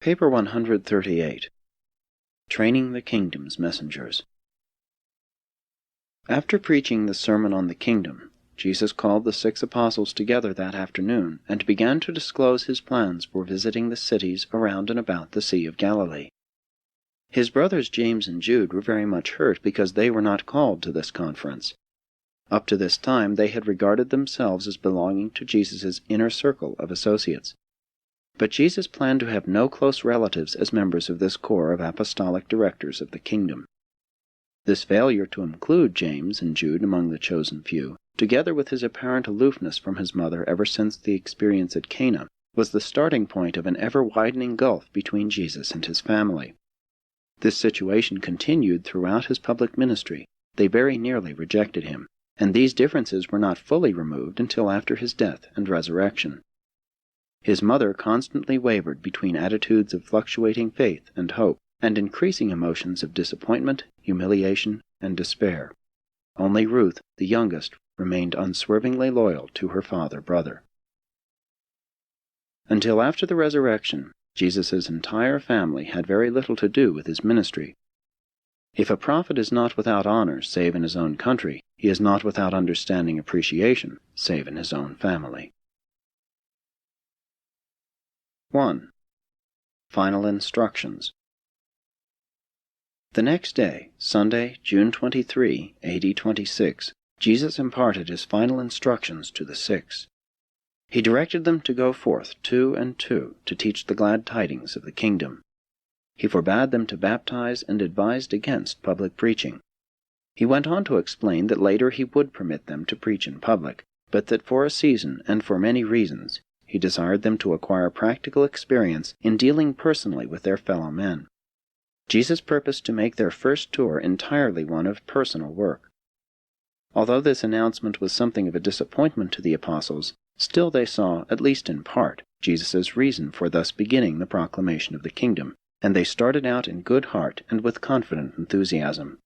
Paper 138. Training the Kingdom's Messengers. After preaching the Sermon on the Kingdom, Jesus called the 6 apostles together that afternoon and began to disclose his plans for visiting the cities around and about the Sea of Galilee. His brothers James and Jude were very much hurt because they were not called to this conference. Up to this time they had regarded themselves as belonging to Jesus' inner circle of associates. But Jesus planned to have no close relatives as members of this corps of apostolic directors of the kingdom. This failure to include James and Jude among the chosen few, together with his apparent aloofness from his mother ever since the experience at Cana, was the starting point of an ever-widening gulf between Jesus and his family. This situation continued throughout his public ministry. They very nearly rejected him, and these differences were not fully removed until after his death and resurrection. His mother constantly wavered between attitudes of fluctuating faith and hope, and increasing emotions of disappointment, humiliation, and despair. Only Ruth, the youngest, remained unswervingly loyal to her brother. Until after the resurrection, Jesus' entire family had very little to do with his ministry. If a prophet is not without honor save in his own country, he is not without understanding appreciation save in his own family. 1. Final Instructions. The next day, Sunday, June 23, AD 26, Jesus imparted his final instructions to the 6. He directed them to go forth 2 and 2 to teach the glad tidings of the kingdom. He forbade them to baptize and advised against public preaching. He went on to explain that later he would permit them to preach in public, but that for a season and for many reasons, he desired them to acquire practical experience in dealing personally with their fellow men. Jesus purposed to make their first tour entirely one of personal work. Although this announcement was something of a disappointment to the apostles, still they saw, at least in part, Jesus' reason for thus beginning the proclamation of the kingdom, and they started out in good heart and with confident enthusiasm.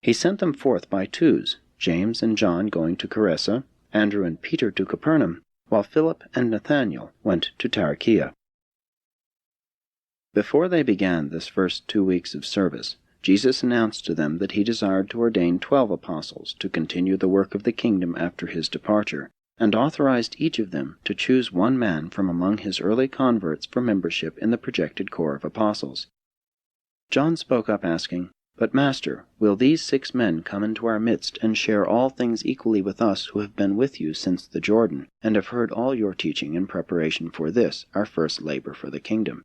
He sent them forth by twos, James and John going to Charissa, Andrew and Peter to Capernaum, while Philip and Nathanael went to Tarichea. Before they began this first 2 weeks of service, Jesus announced to them that he desired to ordain 12 apostles to continue the work of the kingdom after his departure, and authorized each of them to choose one man from among his early converts for membership in the projected corps of apostles. John spoke up asking, "But Master, will these 6 men come into our midst and share all things equally with us who have been with you since the Jordan, and have heard all your teaching in preparation for this, our first labor for the kingdom?"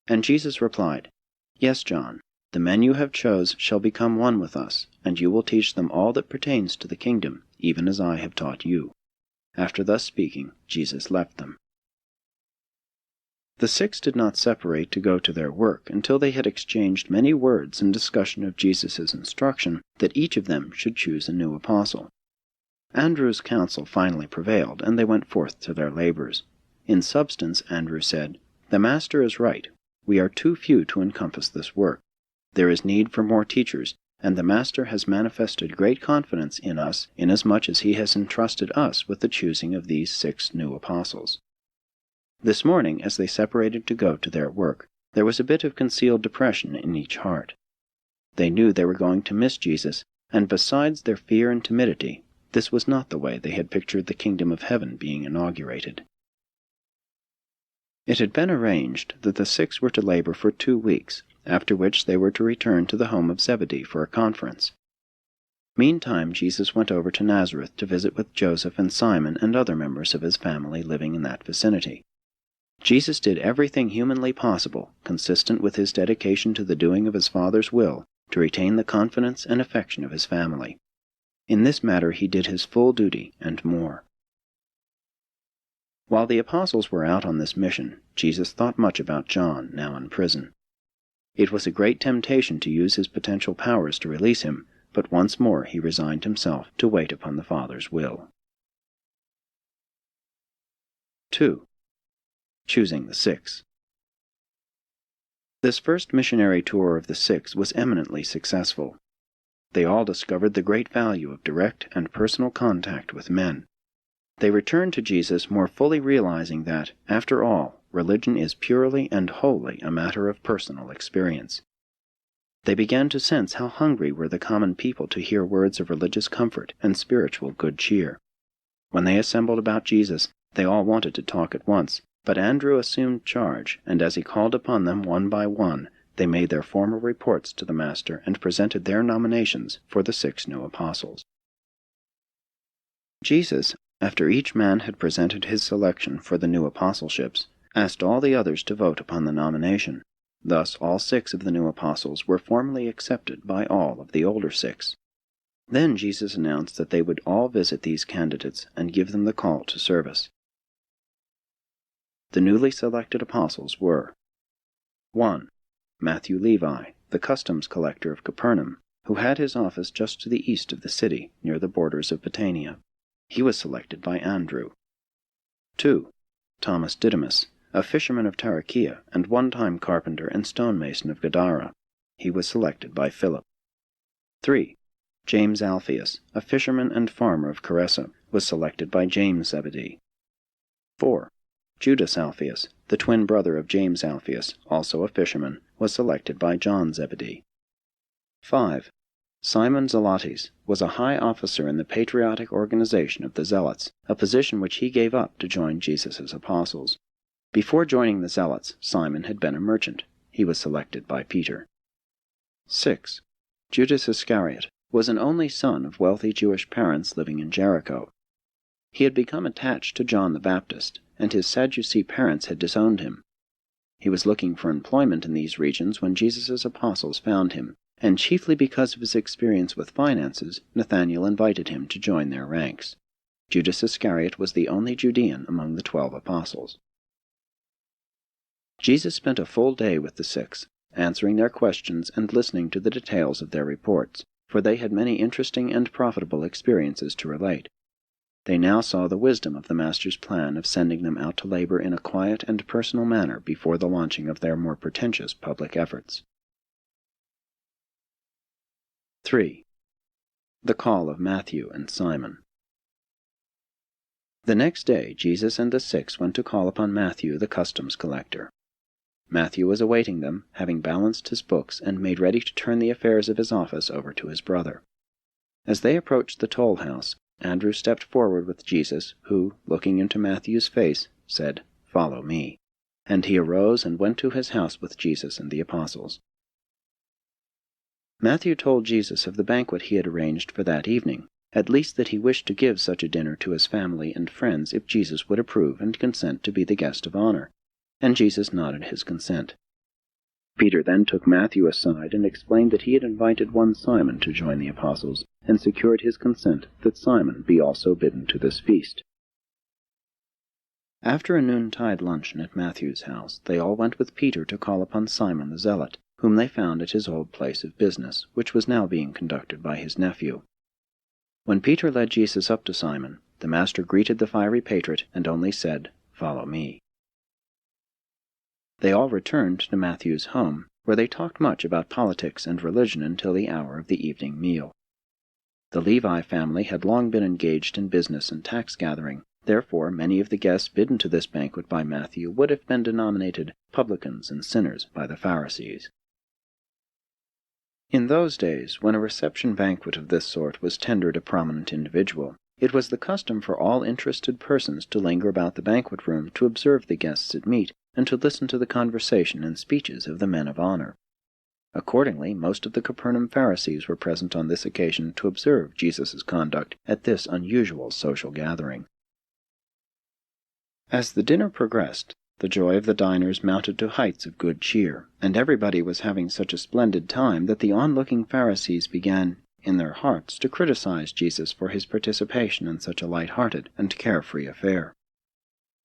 And Jesus replied, "Yes, John, the men you have chose shall become one with us, and you will teach them all that pertains to the kingdom, even as I have taught you." After thus speaking, Jesus left them. The 6 did not separate to go to their work until they had exchanged many words in discussion of Jesus' instruction that each of them should choose a new apostle. Andrew's counsel finally prevailed, and they went forth to their labors. In substance, Andrew said, "The Master is right. We are too few to encompass this work. There is need for more teachers, and the Master has manifested great confidence in us, inasmuch as he has entrusted us with the choosing of these 6 new apostles." This morning, as they separated to go to their work, there was a bit of concealed depression in each heart. They knew they were going to miss Jesus, and besides their fear and timidity, this was not the way they had pictured the kingdom of heaven being inaugurated. It had been arranged that the 6 were to labor for 2 weeks, after which they were to return to the home of Zebedee for a conference. Meantime, Jesus went over to Nazareth to visit with Joseph and Simon and other members of his family living in that vicinity. Jesus did everything humanly possible, consistent with his dedication to the doing of his Father's will, to retain the confidence and affection of his family. In this matter he did his full duty and more. While the apostles were out on this mission, Jesus thought much about John, now in prison. It was a great temptation to use his potential powers to release him, but once more he resigned himself to wait upon the Father's will. 2. Choosing the 6. This first missionary tour of the 6 was eminently successful. They all discovered the great value of direct and personal contact with men. They returned to Jesus more fully realizing that, after all, religion is purely and wholly a matter of personal experience. They began to sense how hungry were the common people to hear words of religious comfort and spiritual good cheer. When they assembled about Jesus, they all wanted to talk at once, but Andrew assumed charge, and as he called upon them one by one, they made their formal reports to the Master and presented their nominations for the 6 new apostles. Jesus, after each man had presented his selection for the new apostleships, asked all the others to vote upon the nomination. Thus all 6 of the new apostles were formally accepted by all of the older 6. Then Jesus announced that they would all visit these candidates and give them the call to service. The newly selected apostles were 1. Matthew Levi, the customs collector of Capernaum, who had his office just to the east of the city, near the borders of Bithynia. He was selected by Andrew. 2. Thomas Didymus, a fisherman of Tarichea and one-time carpenter and stonemason of Gadara. He was selected by Philip. 3. James Alphaeus, a fisherman and farmer of Caressa, was selected by James Zebedee. 4. Judas Alphaeus, the twin brother of James Alphaeus, also a fisherman, was selected by John Zebedee. 5. Simon Zelotes was a high officer in the patriotic organization of the Zealots, a position which he gave up to join Jesus' apostles. Before joining the Zealots, Simon had been a merchant. He was selected by Peter. 6. Judas Iscariot was an only son of wealthy Jewish parents living in Jericho. He had become attached to John the Baptist, and his Sadducee parents had disowned him. He was looking for employment in these regions when Jesus' apostles found him, and chiefly because of his experience with finances, Nathanael invited him to join their ranks. Judas Iscariot was the only Judean among the 12 apostles. Jesus spent a full day with the 6, answering their questions and listening to the details of their reports, for they had many interesting and profitable experiences to relate. They now saw the wisdom of the Master's plan of sending them out to labor in a quiet and personal manner before the launching of their more pretentious public efforts. 3. The call of Matthew and Simon. The next day Jesus and the 6 went to call upon Matthew the customs collector. Matthew was awaiting them, having balanced his books and made ready to turn the affairs of his office over to his brother. As they approached the toll house, Andrew stepped forward with Jesus, who, looking into Matthew's face, said, "Follow me." And he arose and went to his house with Jesus and the apostles. Matthew told Jesus of the banquet he had arranged for that evening, at least that he wished to give such a dinner to his family and friends if Jesus would approve and consent to be the guest of honor, and Jesus nodded his consent. Peter then took Matthew aside and explained that he had invited one Simon to join the apostles, and secured his consent that Simon be also bidden to this feast. After a noontide luncheon at Matthew's house, they all went with Peter to call upon Simon the Zealot, whom they found at his old place of business, which was now being conducted by his nephew. When Peter led Jesus up to Simon, the Master greeted the fiery patriot and only said, "Follow me." They all returned to Matthew's home, where they talked much about politics and religion until the hour of the evening meal. The Levi family had long been engaged in business and tax-gathering, therefore many of the guests bidden to this banquet by Matthew would have been denominated publicans and sinners by the Pharisees. In those days, when a reception banquet of this sort was tendered a prominent individual, it was the custom for all interested persons to linger about the banquet room to observe the guests at meat, and to listen to the conversation and speeches of the men of honor. Accordingly, most of the Capernaum Pharisees were present on this occasion to observe Jesus' conduct at this unusual social gathering. As the dinner progressed, the joy of the diners mounted to heights of good cheer, and everybody was having such a splendid time that the onlooking Pharisees began, in their hearts, to criticize Jesus for his participation in such a light-hearted and carefree affair.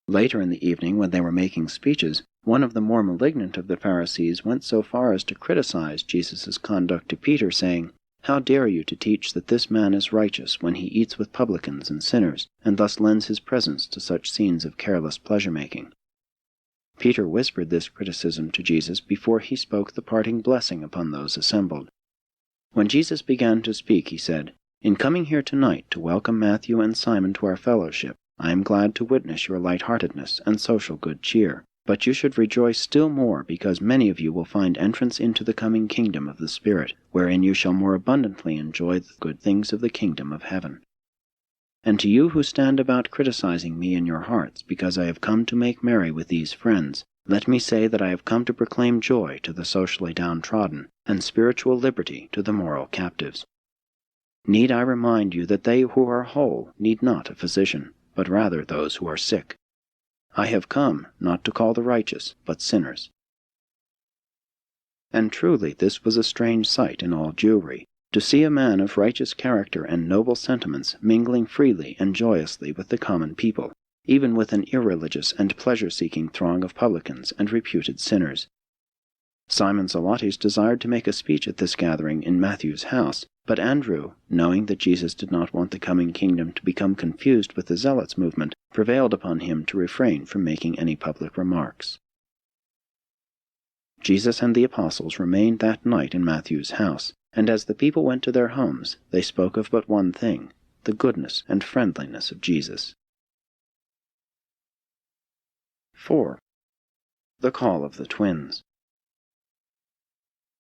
Later in the evening, when they were making speeches, one of the more malignant of the Pharisees went so far as to criticize Jesus' conduct to Peter, saying, "How dare you to teach that this man is righteous when he eats with publicans and sinners, and thus lends his presence to such scenes of careless pleasure-making?" Peter whispered this criticism to Jesus before he spoke the parting blessing upon those assembled. When Jesus began to speak, he said, "In coming here tonight to welcome Matthew and Simon to our fellowship, I am glad to witness your light-heartedness and social good cheer, But you should rejoice still more, because many of you will find entrance into the coming kingdom of the Spirit, wherein you shall more abundantly enjoy the good things of the kingdom of heaven. And to you who stand about criticizing me in your hearts, because I have come to make merry with these friends, let me say that I have come to proclaim joy to the socially downtrodden, and spiritual liberty to the moral captives. Need I remind you that they who are whole need not a physician, but rather those who are sick? I have come, not to call the righteous, but sinners. And truly this was a strange sight in all Jewry, to see a man of righteous character and noble sentiments mingling freely and joyously with the common people, even with an irreligious and pleasure-seeking throng of publicans and reputed sinners. Simon Zelotes desired to make a speech at this gathering in Matthew's house, but Andrew, knowing that Jesus did not want the coming kingdom to become confused with the Zealots' movement, prevailed upon him to refrain from making any public remarks. Jesus and the apostles remained that night in Matthew's house, and as the people went to their homes, they spoke of but one thing, the goodness and friendliness of Jesus. 4. The Call of the Twins.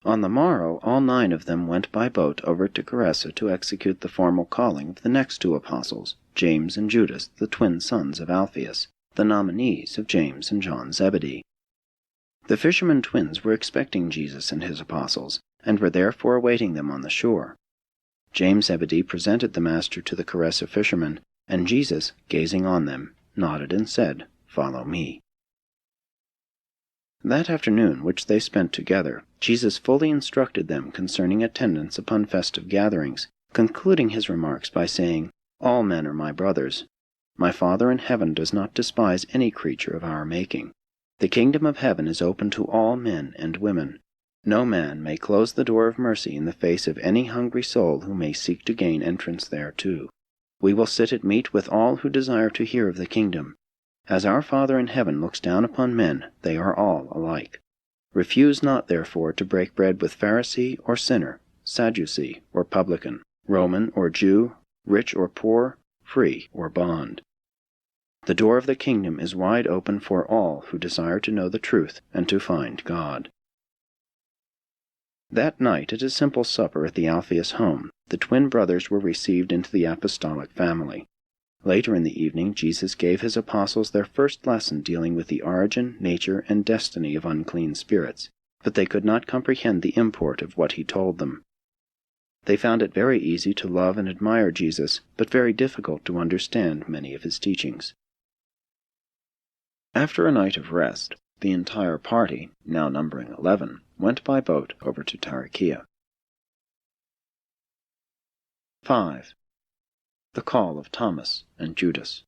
On the morrow all 9 of them went by boat over to Gerasa to execute the formal calling of the next 2 apostles, James and Judas, the twin sons of Alphaeus, the nominees of James and John Zebedee. The fishermen twins were expecting Jesus and his apostles, and were therefore awaiting them on the shore. James Zebedee presented the Master to the Gerasa fishermen, and Jesus, gazing on them, nodded and said, "Follow me." That afternoon which they spent together, Jesus fully instructed them concerning attendance upon festive gatherings, concluding his remarks by saying, "All men are my brothers. My Father in heaven does not despise any creature of our making. The kingdom of heaven is open to all men and women. No man may close the door of mercy in the face of any hungry soul who may seek to gain entrance thereto. We will sit at meat with all who desire to hear of the kingdom. As our Father in heaven looks down upon men, they are all alike. Refuse not, therefore, to break bread with Pharisee or sinner, Sadducee or publican, Roman or Jew, rich or poor, free or bond. The door of the kingdom is wide open for all who desire to know the truth and to find God." That night at a simple supper at the Alphaeus home, the twin brothers were received into the apostolic family. Later in the evening, Jesus gave his apostles their first lesson dealing with the origin, nature, and destiny of unclean spirits, but they could not comprehend the import of what he told them. They found it very easy to love and admire Jesus, but very difficult to understand many of his teachings. After a night of rest, the entire party, now numbering 11, went by boat over to Tarichea. 5. The Call of Thomas and Judas.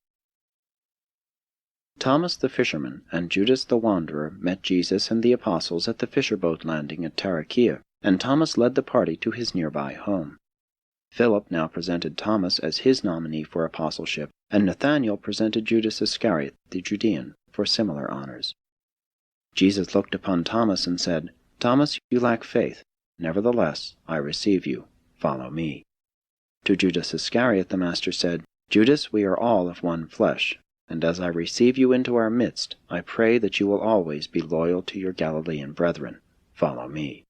Thomas the fisherman and Judas the wanderer met Jesus and the apostles at the fisher-boat landing at Tarichea, and Thomas led the party to his nearby home. Philip now presented Thomas as his nominee for apostleship, and Nathanael presented Judas Iscariot the Judean for similar honors. Jesus looked upon Thomas and said, "Thomas, you lack faith. Nevertheless, I receive you. Follow me." To Judas Iscariot the Master said, "Judas, we are all of one flesh, and as I receive you into our midst, I pray that you will always be loyal to your Galilean brethren. Follow me."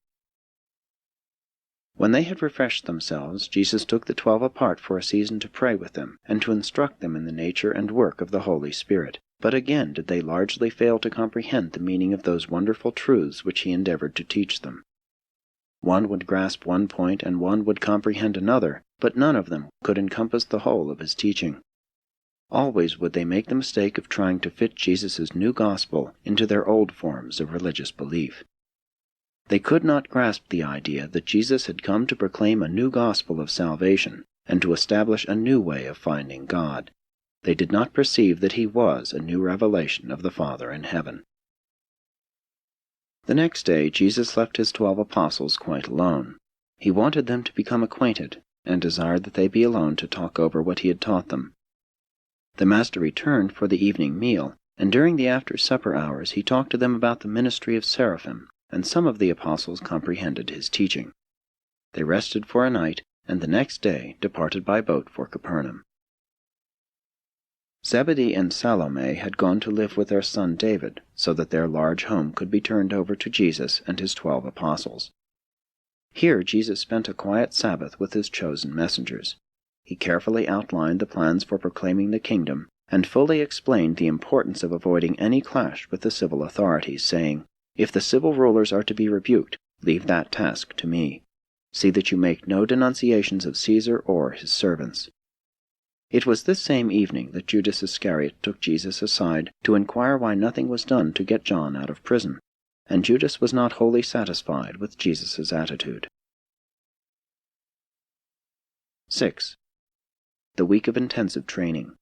When they had refreshed themselves, Jesus took the 12 apart for a season to pray with them, and to instruct them in the nature and work of the Holy Spirit. But again did they largely fail to comprehend the meaning of those wonderful truths which he endeavored to teach them. One would grasp one point and one would comprehend another, but none of them could encompass the whole of his teaching. Always would they make the mistake of trying to fit Jesus' new gospel into their old forms of religious belief. They could not grasp the idea that Jesus had come to proclaim a new gospel of salvation and to establish a new way of finding God. They did not perceive that he was a new revelation of the Father in heaven. The next day Jesus left his 12 apostles quite alone. He wanted them to become acquainted, and desired that they be alone to talk over what he had taught them. The Master returned for the evening meal, and during the after-supper hours he talked to them about the ministry of seraphim, and some of the apostles comprehended his teaching. They rested for a night, and the next day departed by boat for Capernaum. Zebedee and Salome had gone to live with their son David, so that their large home could be turned over to Jesus and his 12 apostles. Here Jesus spent a quiet Sabbath with his chosen messengers. He carefully outlined the plans for proclaiming the kingdom, and fully explained the importance of avoiding any clash with the civil authorities, saying, "If the civil rulers are to be rebuked, leave that task to me. See that you make no denunciations of Caesar or his servants." It was this same evening that Judas Iscariot took Jesus aside to inquire why nothing was done to get John out of prison, and Judas was not wholly satisfied with Jesus' attitude. 6. The week of intensive training.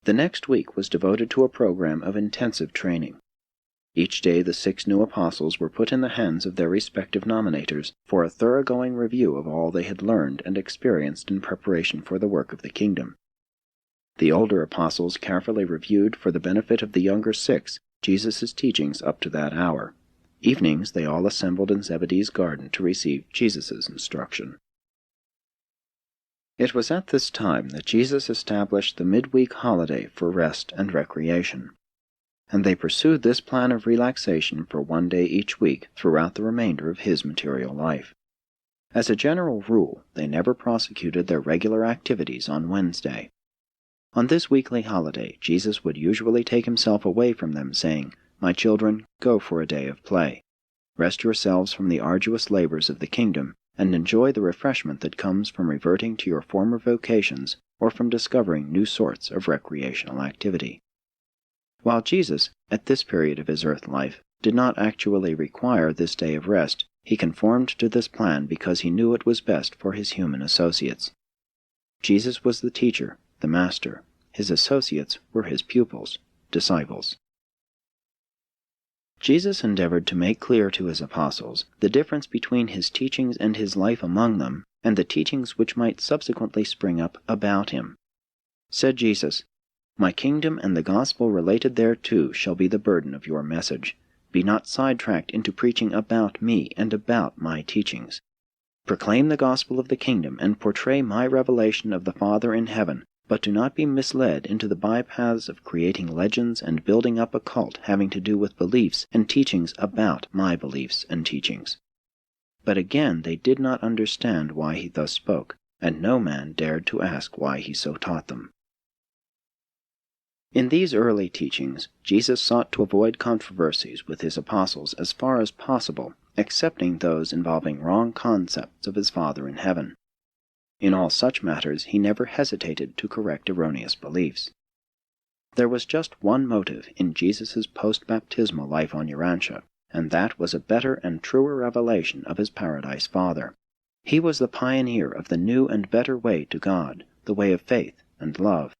The next week was devoted to a program of intensive training. Each day the 6 new apostles were put in the hands of their respective nominators for a thoroughgoing review of all they had learned and experienced in preparation for the work of the kingdom. The older apostles carefully reviewed for the benefit of the younger 6 Jesus' teachings up to that hour. Evenings they all assembled in Zebedee's garden to receive Jesus' instruction. It was at this time that Jesus established the midweek holiday for rest and recreation, and they pursued this plan of relaxation for one day each week throughout the remainder of his material life. As a general rule, they never prosecuted their regular activities on Wednesday. On this weekly holiday, Jesus would usually take himself away from them, saying, "My children, go for a day of play. Rest yourselves from the arduous labors of the kingdom, and enjoy the refreshment that comes from reverting to your former vocations or from discovering new sorts of recreational activity." While Jesus, at this period of his earth life, did not actually require this day of rest, he conformed to this plan because he knew it was best for his human associates. Jesus was the teacher, the master. His associates were his pupils, disciples. Jesus endeavored to make clear to his apostles the difference between his teachings and his life among them, and the teachings which might subsequently spring up about him. Said Jesus, "My kingdom and the gospel related thereto shall be the burden of your message. Be not sidetracked into preaching about me and about my teachings. Proclaim the gospel of the kingdom and portray my revelation of the Father in heaven, but do not be misled into the bypaths of creating legends and building up a cult having to do with beliefs and teachings about my beliefs and teachings." But again they did not understand why he thus spoke, and no man dared to ask why he so taught them. In these early teachings, Jesus sought to avoid controversies with his apostles as far as possible, excepting those involving wrong concepts of his Father in heaven. In all such matters he never hesitated to correct erroneous beliefs. There was just one motive in Jesus' post-baptismal life on Urantia, and that was a better and truer revelation of his Paradise Father. He was the pioneer of the new and better way to God, the way of faith and love.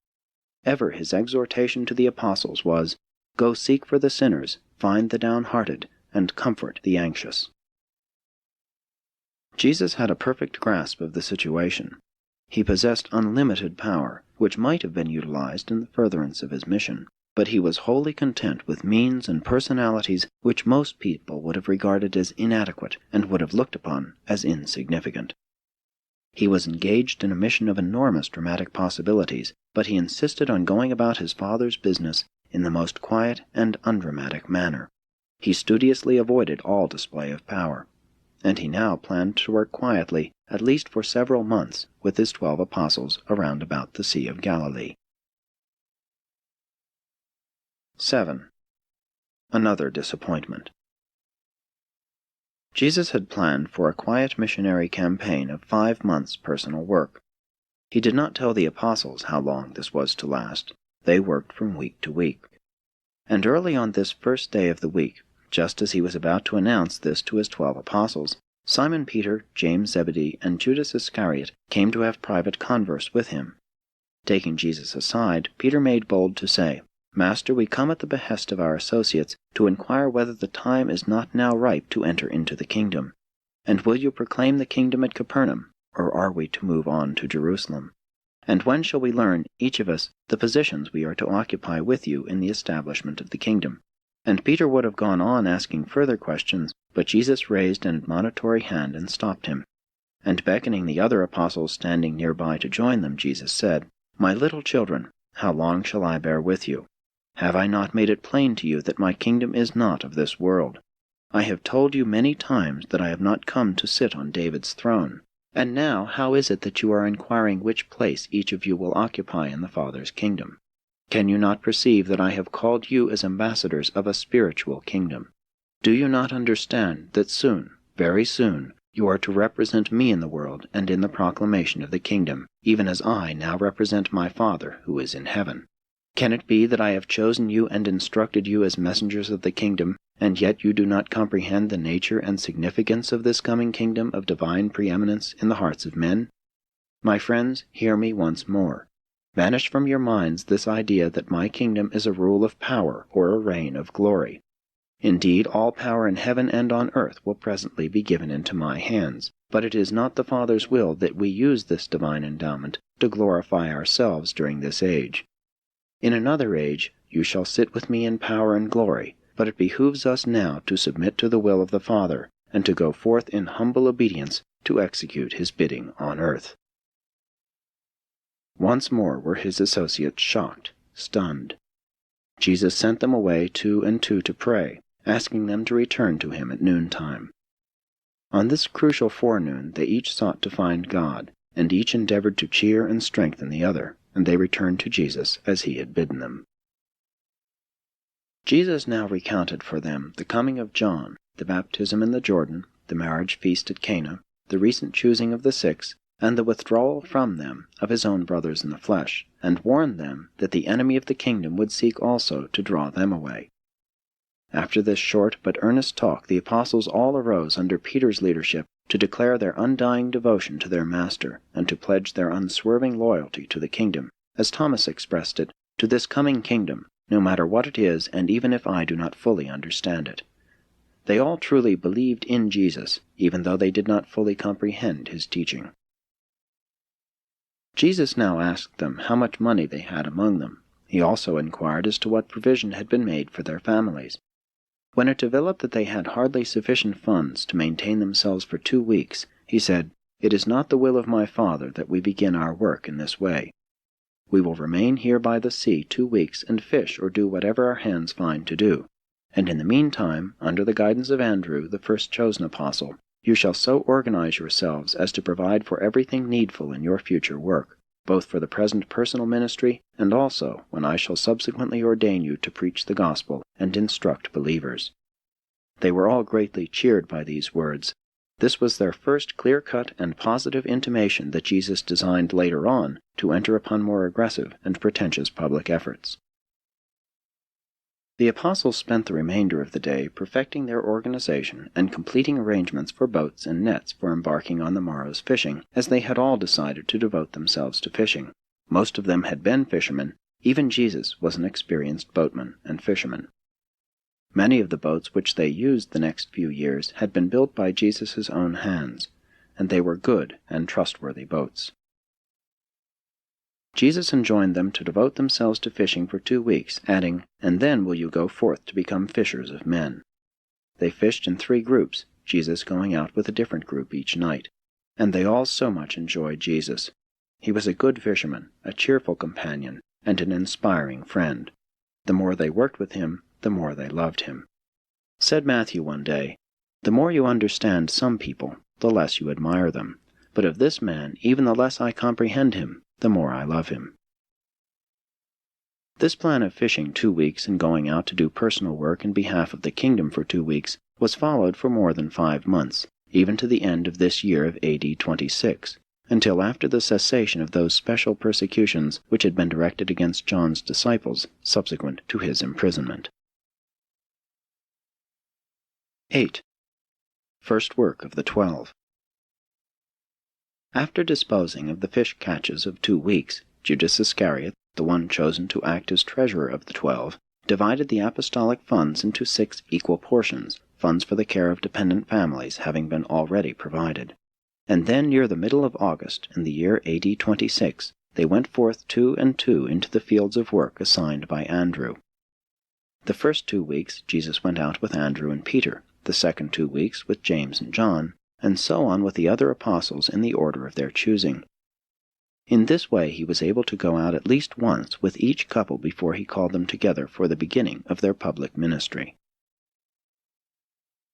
Ever his exhortation to the apostles was, "Go seek for the sinners, find the downhearted, and comfort the anxious." Jesus had a perfect grasp of the situation. He possessed unlimited power, which might have been utilized in the furtherance of his mission, but he was wholly content with means and personalities which most people would have regarded as inadequate and would have looked upon as insignificant. He was engaged in a mission of enormous dramatic possibilities, but he insisted on going about his Father's business in the most quiet and undramatic manner. He studiously avoided all display of power, and he now planned to work quietly, at least for several months, with his 12 apostles around about the Sea of Galilee. 7. Another disappointment. Jesus had planned for a quiet missionary campaign of 5 months' personal work. He did not tell the apostles how long this was to last. They worked from week to week. And early on this first day of the week, just as he was about to announce this to his 12 apostles, Simon Peter, James Zebedee, and Judas Iscariot came to have private converse with him. Taking Jesus aside, Peter made bold to say, "Master, we come at the behest of our associates to inquire whether the time is not now ripe to enter into the kingdom. And will you proclaim the kingdom at Capernaum, or are we to move on to Jerusalem? And when shall we learn, each of us, the positions we are to occupy with you in the establishment of the kingdom?" And Peter would have gone on asking further questions, but Jesus raised an admonitory hand and stopped him. And beckoning the other apostles standing nearby to join them, Jesus said, My little children, how long shall I bear with you? Have I not made it plain to you that my kingdom is not of this world? I have told you many times that I have not come to sit on David's throne. And now how is it that you are inquiring which place each of you will occupy in the Father's kingdom? Can you not perceive that I have called you as ambassadors of a spiritual kingdom? Do you not understand that soon, very soon, you are to represent me in the world and in the proclamation of the kingdom, even as I now represent my Father who is in heaven? Can it be that I have chosen you and instructed you as messengers of the kingdom, and yet you do not comprehend the nature and significance of this coming kingdom of divine preeminence in the hearts of men? My friends, hear me once more. Banish from your minds this idea that my kingdom is a rule of power or a reign of glory. Indeed, all power in heaven and on earth will presently be given into my hands, but it is not the Father's will that we use this divine endowment to glorify ourselves during this age. In another age you shall sit with me in power and glory, but it behooves us now to submit to the will of the Father, and to go forth in humble obedience to execute his bidding on earth. Once more were his associates shocked, stunned. Jesus sent them away two and two to pray, asking them to return to him at noontime. On this crucial forenoon they each sought to find God, and each endeavored to cheer and strengthen the other, and they returned to Jesus as he had bidden them. Jesus now recounted for them the coming of John, the baptism in the Jordan, the marriage feast at Cana, the recent choosing of the 6, and the withdrawal from them of his own brothers in the flesh, and warned them that the enemy of the kingdom would seek also to draw them away. After this short but earnest talk, the apostles all arose under Peter's leadership to declare their undying devotion to their Master, and to pledge their unswerving loyalty to the kingdom, as Thomas expressed it, to this coming kingdom, no matter what it is, and even if I do not fully understand it. They all truly believed in Jesus, even though they did not fully comprehend his teaching. Jesus now asked them how much money they had among them. He also inquired as to what provision had been made for their families. When it developed that they had hardly sufficient funds to maintain themselves for 2 weeks, he said, "It is not the will of my Father that we begin our work in this way. We will remain here by the sea 2 weeks and fish or do whatever our hands find to do. And in the meantime, under the guidance of Andrew, the first chosen apostle, you shall so organize yourselves as to provide for everything needful in your future work, both for the present personal ministry and also when I shall subsequently ordain you to preach the gospel and instruct believers." They were all greatly cheered by these words. This was their first clear-cut and positive intimation that Jesus designed later on to enter upon more aggressive and pretentious public efforts. The apostles spent the remainder of the day perfecting their organization and completing arrangements for boats and nets for embarking on the morrow's fishing, as they had all decided to devote themselves to fishing. Most of them had been fishermen. Even Jesus was an experienced boatman and fisherman. Many of the boats which they used the next few years had been built by Jesus' own hands, and they were good and trustworthy boats. Jesus enjoined them to devote themselves to fishing for 2 weeks, adding, "And then will you go forth to become fishers of men." They fished in 3 groups, Jesus going out with a different group each night, and they all so much enjoyed Jesus. He was a good fisherman, a cheerful companion, and an inspiring friend. The more they worked with him, the more they loved him. Said Matthew one day, "The more you understand some people, the less you admire them. But of this man, even the less I comprehend him, the more I love him." This plan of fishing 2 weeks and going out to do personal work in behalf of the kingdom for 2 weeks was followed for more than 5 months, even to the end of this year of AD 26, until after the cessation of those special persecutions which had been directed against John's disciples subsequent to his imprisonment. 8. First work of the 12. After disposing of the fish catches of 2 weeks, Judas Iscariot, the one chosen to act as treasurer of the 12, divided the apostolic funds into 6 equal portions, funds for the care of dependent families having been already provided. And then near the middle of August, in the year AD 26, they went forth 2 and 2 into the fields of work assigned by Andrew. The first 2 weeks Jesus went out with Andrew and Peter, the second 2 weeks with James and John, and so on with the other apostles in the order of their choosing. In this way he was able to go out at least once with each couple before he called them together for the beginning of their public ministry.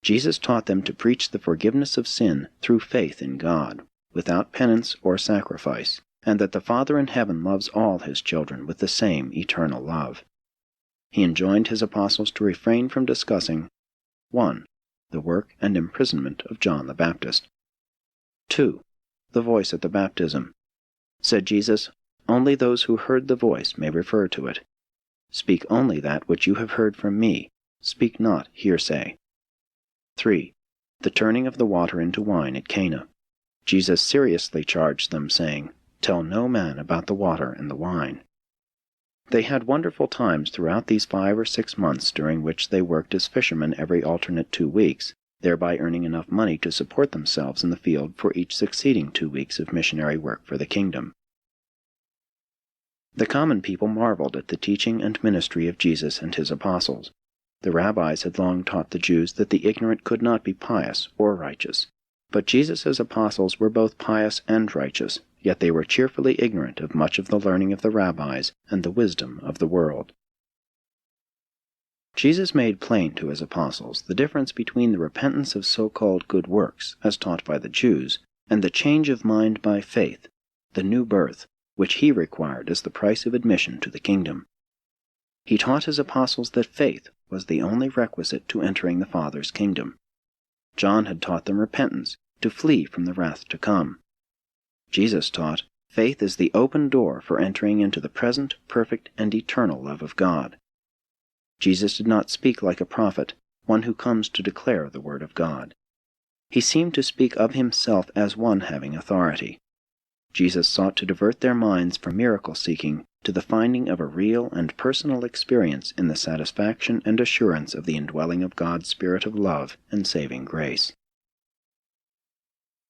Jesus taught them to preach the forgiveness of sin through faith in God, without penance or sacrifice, and that the Father in heaven loves all his children with the same eternal love. He enjoined his apostles to refrain from discussing 1. The work and imprisonment of John the Baptist. 2. The voice at the baptism. Said Jesus, "Only those who heard the voice may refer to it. Speak only that which you have heard from me. Speak not hearsay." 3. The turning of the water into wine at Cana. Jesus seriously charged them, saying, "Tell no man about the water and the wine." They had wonderful times throughout these 5 or 6 months during which they worked as fishermen every alternate 2 weeks, thereby earning enough money to support themselves in the field for each succeeding 2 weeks of missionary work for the kingdom. The common people marveled at the teaching and ministry of Jesus and his apostles. The rabbis had long taught the Jews that the ignorant could not be pious or righteous. But Jesus' apostles were both pious and righteous, yet they were cheerfully ignorant of much of the learning of the rabbis and the wisdom of the world. Jesus made plain to his apostles the difference between the repentance of so-called good works, as taught by the Jews, and the change of mind by faith, the new birth, which he required as the price of admission to the kingdom. He taught his apostles that faith was the only requisite to entering the Father's kingdom. John had taught them repentance, to flee from the wrath to come. Jesus taught, faith is the open door for entering into the present, perfect, and eternal love of God. Jesus did not speak like a prophet, one who comes to declare the word of God. He seemed to speak of himself as one having authority. Jesus sought to divert their minds from miracle-seeking to the finding of a real and personal experience in the satisfaction and assurance of the indwelling of God's Spirit of love and saving grace.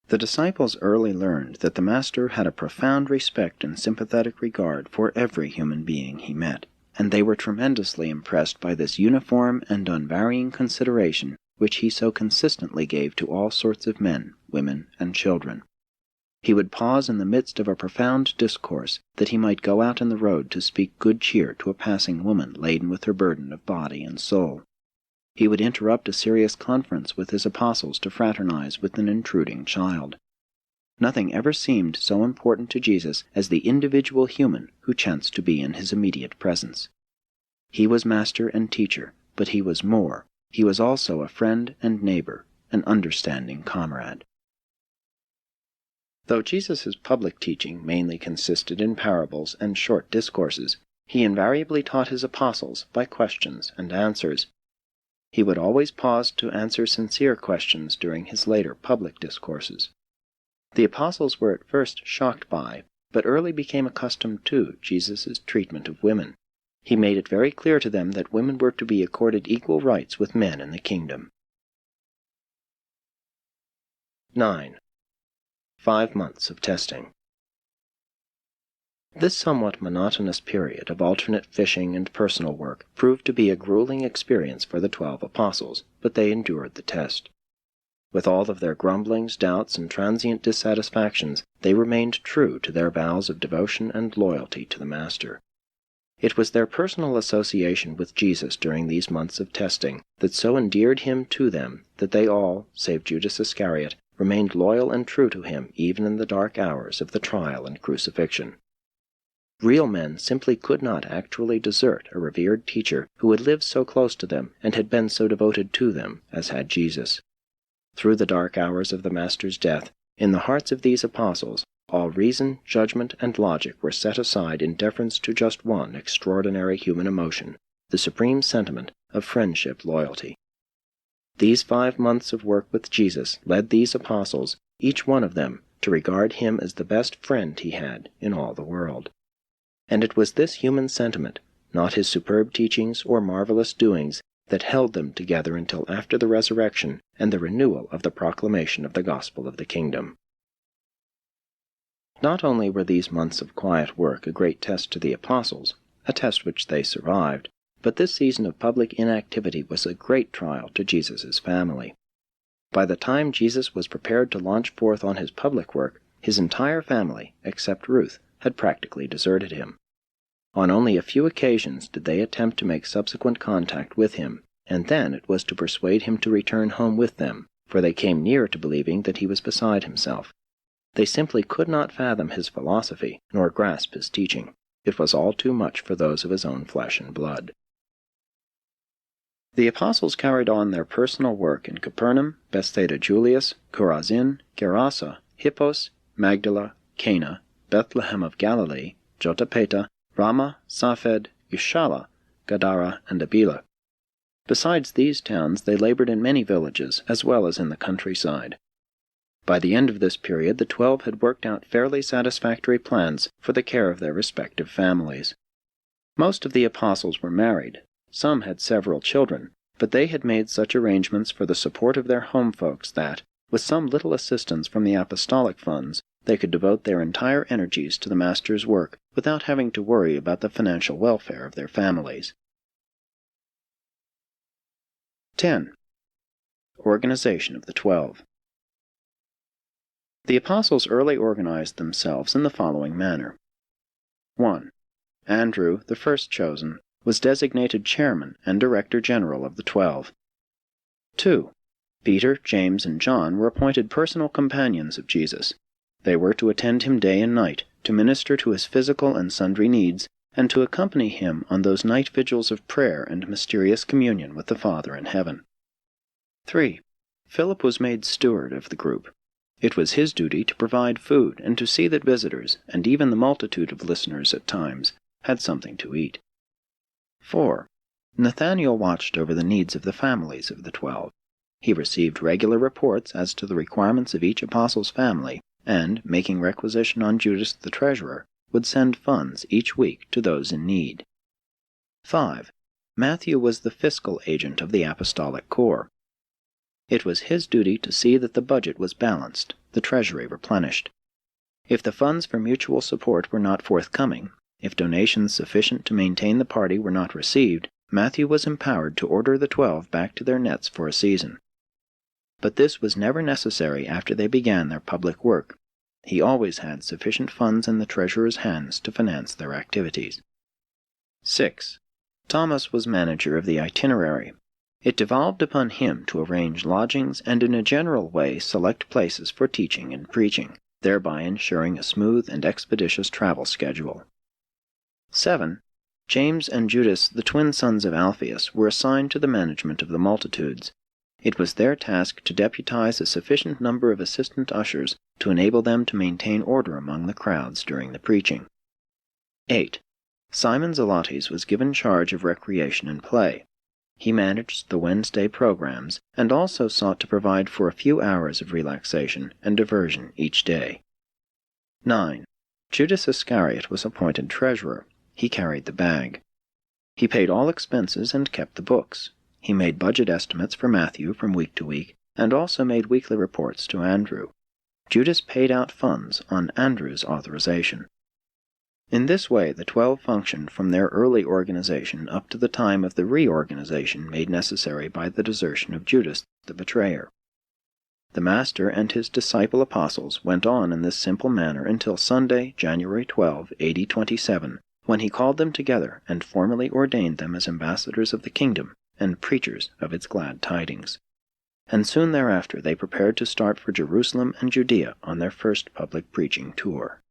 The disciples early learned that the Master had a profound respect and sympathetic regard for every human being he met, and they were tremendously impressed by this uniform and unvarying consideration which he so consistently gave to all sorts of men, women, and children. He would pause in the midst of a profound discourse, that he might go out in the road to speak good cheer to a passing woman laden with her burden of body and soul. He would interrupt a serious conference with his apostles to fraternize with an intruding child. Nothing ever seemed so important to Jesus as the individual human who chanced to be in his immediate presence. He was master and teacher, but he was more. He was also a friend and neighbor, an understanding comrade. Though Jesus' public teaching mainly consisted in parables and short discourses, he invariably taught his apostles by questions and answers. He would always pause to answer sincere questions during his later public discourses. The apostles were at first shocked by, but early became accustomed to, Jesus' treatment of women. He made it very clear to them that women were to be accorded equal rights with men in the kingdom. 9. 5 months of testing. This somewhat monotonous period of alternate fishing and personal work proved to be a grueling experience for the 12 apostles, but they endured the test. With all of their grumblings, doubts, and transient dissatisfactions, they remained true to their vows of devotion and loyalty to the Master. It was their personal association with Jesus during these months of testing that so endeared him to them that they all, save Judas Iscariot, remained loyal and true to him even in the dark hours of the trial and crucifixion. Real men simply could not actually desert a revered teacher who had lived so close to them and had been so devoted to them as had Jesus. Through the dark hours of the Master's death, in the hearts of these apostles, all reason, judgment, and logic were set aside in deference to just one extraordinary human emotion, the supreme sentiment of friendship-loyalty. These 5 months of work with Jesus led these apostles, each one of them, to regard him as the best friend he had in all the world. And it was this human sentiment, not his superb teachings or marvelous doings, that held them together until after the resurrection and the renewal of the proclamation of the gospel of the kingdom. Not only were these months of quiet work a great test to the apostles, a test which they survived, but this season of public inactivity was a great trial to Jesus' family. By the time Jesus was prepared to launch forth on his public work, his entire family, except Ruth, had practically deserted him. On only a few occasions did they attempt to make subsequent contact with him, and then it was to persuade him to return home with them, for they came near to believing that he was beside himself. They simply could not fathom his philosophy, nor grasp his teaching. It was all too much for those of his own flesh and blood. The apostles carried on their personal work in Capernaum, Bethsaida Julias, Chorazin, Gerasa, Hippos, Magdala, Cana, Bethlehem of Galilee, Jotapata, Ramah, Safed, Yushala, Gadara, and Abila. Besides these towns, they labored in many villages, as well as in the countryside. By the end of this period, the 12 had worked out fairly satisfactory plans for the care of their respective families. Most of the apostles were married. Some had several children, but they had made such arrangements for the support of their home folks that, with some little assistance from the apostolic funds, they could devote their entire energies to the Master's work without having to worry about the financial welfare of their families. 10. Organization of the 12. The apostles early organized themselves in the following manner. 1. Andrew, the first chosen, was designated chairman and director general of the 12. 2. Peter, James, and John were appointed personal companions of Jesus. They were to attend him day and night, to minister to his physical and sundry needs, and to accompany him on those night vigils of prayer and mysterious communion with the Father in heaven. 3. Philip was made steward of the group. It was his duty to provide food and to see that visitors, and even the multitude of listeners at times, had something to eat. 4. Nathanael watched over the needs of the families of the 12. He received regular reports as to the requirements of each apostle's family, and, making requisition on Judas the treasurer, would send funds each week to those in need. 5. Matthew was the fiscal agent of the apostolic corps. It was his duty to see that the budget was balanced, the treasury replenished. If the funds for mutual support were not forthcoming, if donations sufficient to maintain the party were not received, Matthew was empowered to order the 12 back to their nets for a season. But this was never necessary after they began their public work. He always had sufficient funds in the treasurer's hands to finance their activities. 6. Thomas was manager of the itinerary. It devolved upon him to arrange lodgings and in a general way select places for teaching and preaching, thereby ensuring a smooth and expeditious travel schedule. 7. James and Judas, the twin sons of Alphaeus, were assigned to the management of the multitudes. It was their task to deputize a sufficient number of assistant ushers to enable them to maintain order among the crowds during the preaching. 8. Simon Zelotes was given charge of recreation and play. He managed the Wednesday programs and also sought to provide for a few hours of relaxation and diversion each day. 9. Judas Iscariot was appointed treasurer. He carried the bag. He paid all expenses and kept the books. He made budget estimates for Matthew from week to week, and also made weekly reports to Andrew. Judas paid out funds on Andrew's authorization. In this way, the 12 functioned from their early organization up to the time of the reorganization made necessary by the desertion of Judas, the betrayer. The Master and his disciple apostles went on in this simple manner until Sunday, January 12, AD 27, when he called them together and formally ordained them as ambassadors of the kingdom and preachers of its glad tidings. And soon thereafter they prepared to start for Jerusalem and Judea on their first public preaching tour.